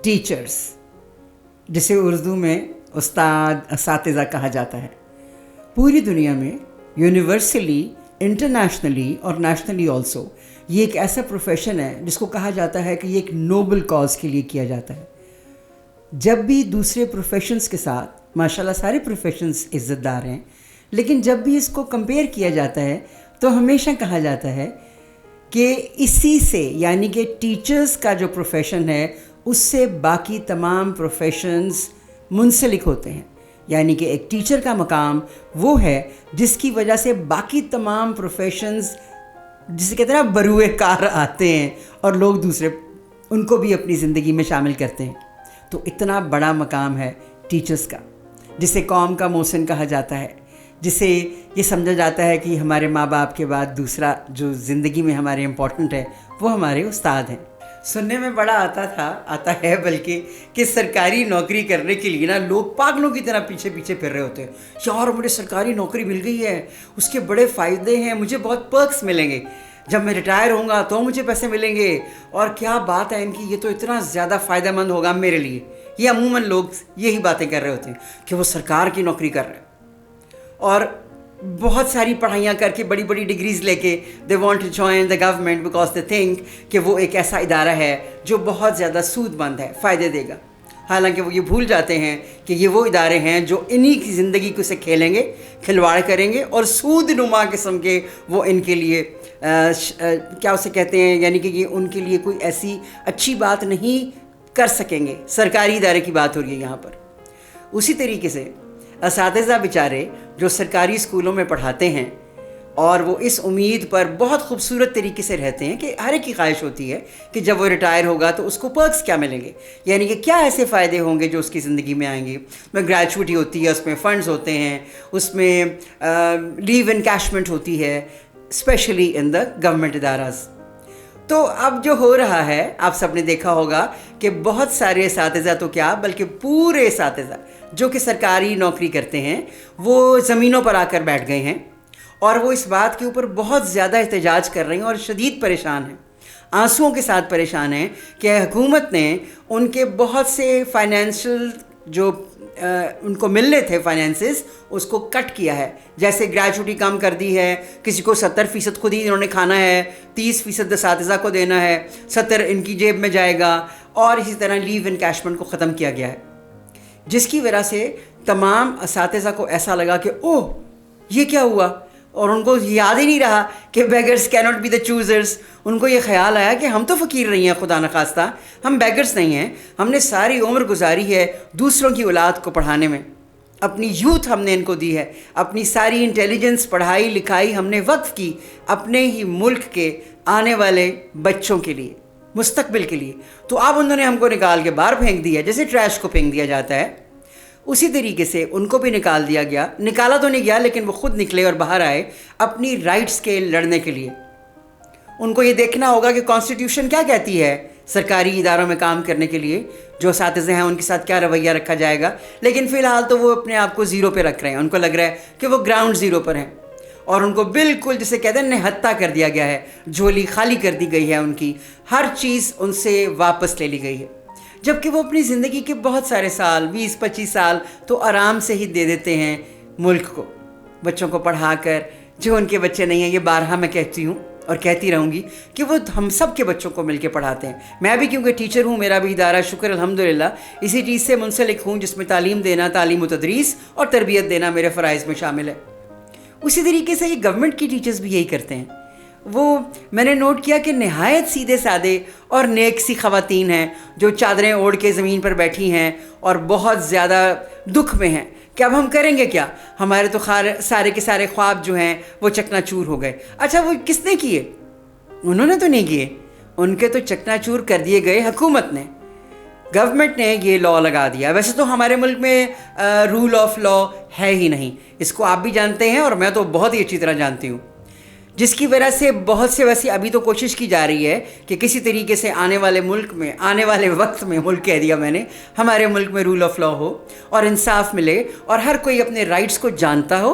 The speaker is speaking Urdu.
ٹیچرس، جسے اردو میں استاد اساتذہ کہا جاتا ہے، پوری دنیا میں یونیورسلی، انٹرنیشنلی اور نیشنلی آلسو یہ ایک ایسا پروفیشن ہے جس کو کہا جاتا ہے کہ یہ ایک نوبل کاز کے لیے کیا جاتا ہے. جب بھی دوسرے پروفیشنز کے ساتھ، ماشاءاللہ سارے پروفیشنز عزت دار ہیں، لیکن جب بھی اس کو کمپیئر کیا جاتا ہے تو ہمیشہ کہا جاتا ہے کہ اسی سے، یعنی کہ ٹیچرز کا جو پروفیشن ہے اس سے باقی تمام پروفیشنز منسلک ہوتے ہیں. یعنی کہ ایک ٹیچر کا مقام وہ ہے جس کی وجہ سے باقی تمام پروفیشنز، جسے کہتے ہیں نا، بروئے کار آتے ہیں اور لوگ دوسرے ان کو بھی اپنی زندگی میں شامل کرتے ہیں. تو اتنا بڑا مقام ہے ٹیچرز کا، جسے قوم کا محسن کہا جاتا ہے، جسے یہ سمجھا جاتا ہے کہ ہمارے ماں باپ کے بعد دوسرا جو زندگی میں ہمارے امپورٹنٹ ہے وہ ہمارے استاد ہیں. سننے میں بڑا آتا ہے بلکہ کہ سرکاری نوکری کرنے کے لیے نا لوگ پاگلوں کی طرح پیچھے پھر رہے ہوتے ہیں. یار مجھے سرکاری نوکری مل گئی ہے، اس کے بڑے فائدے ہیں، مجھے بہت پرکس ملیں گے، جب میں ریٹائر ہوں گا تو مجھے پیسے ملیں گے، اور کیا بات ہے ان کی، یہ تو اتنا زیادہ فائدہ مند ہوگا میرے لیے. یہ عموماً لوگ یہی باتیں کر رہے ہوتے ہیں کہ وہ سرکار کی نوکری کر رہے ہیں، اور بہت ساری پڑھائیاں کر کے، بڑی بڑی ڈگریز لے کے they want to join the government because they think کہ وہ ایک ایسا ادارہ ہے جو بہت زیادہ سود مند ہے، فائدے دے گا. حالانکہ وہ یہ بھول جاتے ہیں کہ یہ وہ ادارے ہیں جو انہی کی زندگی کو سے کھیلیں گے، کھلواڑ کریں گے، اور سود نما قسم کے وہ ان کے لیے کیا اسے کہتے ہیں، یعنی کہ یہ ان کے لیے کوئی ایسی اچھی بات نہیں کر سکیں گے. سرکاری ادارے کی بات ہو رہی ہے یہاں پر. اسی طریقے سے اساتذہ بیچارے جو سرکاری اسکولوں میں پڑھاتے ہیں، اور وہ اس امید پر بہت خوبصورت طریقے سے رہتے ہیں کہ ہر ایک کی خواہش ہوتی ہے کہ جب وہ ریٹائر ہوگا تو اس کو پرکس کیا ملیں گے، یعنی کہ کیا ایسے فائدے ہوں گے جو اس کی زندگی میں آئیں گے. میں گریجویٹی ہوتی ہے، اس میں فنڈز ہوتے ہیں، اس میں لیو انکیشمنٹ ہوتی ہے، اسپیشلی ان دا گورنمنٹ اداراز. تو اب جو ہو رہا ہے، آپ سب نے دیکھا ہوگا کہ بہت سارے اساتذہ تو کیا بلکہ پورے اساتذہ جو کہ سرکاری نوکری کرتے ہیں وہ زمینوں پر آ کر بیٹھ گئے ہیں، اور وہ اس بات کے اوپر بہت زیادہ احتجاج کر رہے ہیں اور شدید پریشان ہیں، آنسوؤں کے ساتھ پریشان ہیں کہ حکومت نے ان کے بہت سے فائنینشیل جو ان کو ملنے تھے فائنینسز، اس کو کٹ کیا ہے. جیسے گریجویٹی کم کر دی ہے، کسی کو 70% خود ہی انہوں نے کھانا ہے، 30% اساتذہ کو دینا ہے، 70 ان کی جیب میں جائے گا، اور اسی طرح لیو انکیشمنٹ کو ختم کیا گیا ہے، جس کی وجہ سے تمام اساتذہ کو ایسا لگا کہ اوہ یہ کیا ہوا، اور ان کو یاد ہی نہیں رہا کہ beggars can't be the choosers. ان کو یہ خیال آیا کہ ہم تو فقیر نہیں ہیں، خدا نخواستہ ہم بیگرز نہیں ہیں، ہم نے ساری عمر گزاری ہے دوسروں کی اولاد کو پڑھانے میں، اپنی یوتھ ہم نے ان کو دی ہے، اپنی ساری انٹیلیجنس، پڑھائی لکھائی ہم نے وقف کی اپنے ہی ملک کے آنے والے بچوں کے لیے، مستقبل کے لیے. تو اب انہوں نے ہم کو نکال کے باہر پھینک دیا، جیسے ٹریش کو پھینک دیا جاتا ہے، اسی طریقے سے ان کو بھی نکال دیا گیا. نکالا تو نہیں گیا لیکن وہ خود نکلے اور باہر آئے اپنی رائٹس کے لڑنے کے لیے. ان کو یہ دیکھنا ہوگا کہ کانسٹیٹیوشن کیا کہتی ہے سرکاری اداروں میں کام کرنے کے لیے، جو اساتذہ ہیں ان کے ساتھ کیا رویہ رکھا جائے گا. لیکن فی الحال تو وہ اپنے آپ کو زیرو پہ رکھ رہے ہیں، ان کو لگ رہا ہے کہ وہ گراؤنڈ زیرو پر ہیں، اور ان کو بالکل جسے کہتے ہیں نہتہ کر دیا گیا ہے، جھولی خالی کر دی گئی ہے، ان کی ہر چیز ان سے واپس لے لی گئی ہے. جبکہ وہ اپنی زندگی کے بہت سارے سال، 20-25 سال تو آرام سے ہی دے دیتے ہیں ملک کو، بچوں کو پڑھا کر. جو ان کے بچے نہیں ہیں، یہ بارہا میں کہتی ہوں اور کہتی رہوں گی کہ وہ ہم سب کے بچوں کو مل کے پڑھاتے ہیں. میں بھی کیونکہ ٹیچر ہوں، میرا بھی ادارہ، شکر الحمدللہ اسی چیز سے منسلک ہوں جس میں تعلیم دینا، تعلیم و تدریس اور تربیت دینا میرے فرائض میں شامل ہے. اسی طریقے سے یہ گورنمنٹ کی ٹیچرز بھی یہی کرتے ہیں. وہ میں نے نوٹ کیا کہ نہایت سیدھے سادے اور نیک سی خواتین ہیں جو چادریں اوڑھ کے زمین پر بیٹھی ہیں اور بہت زیادہ دکھ میں ہیں کہ اب ہم کریں گے کیا، ہمارے تو سارے کے سارے خواب جو ہیں وہ چکنا چور ہو گئے. اچھا وہ کس نے کیے؟ انہوں نے تو نہیں کیے، ان کے تو چکنا چور کر دیے گئے حکومت نے، گورنمنٹ نے یہ لا لگا دیا. ویسے تو ہمارے ملک میں رول آف لا ہے ہی نہیں، اس کو آپ بھی جانتے ہیں اور میں تو بہت ہی اچھی طرح جانتی ہوں، جس کی وجہ سے بہت سے ویسے ابھی تو کوشش کی جا رہی ہے کہ کسی طریقے سے آنے والے وقت میں ملک کہہ دیا میں نے، ہمارے ملک میں رول آف لا ہو اور انصاف ملے اور ہر کوئی اپنے رائٹس کو جانتا ہو.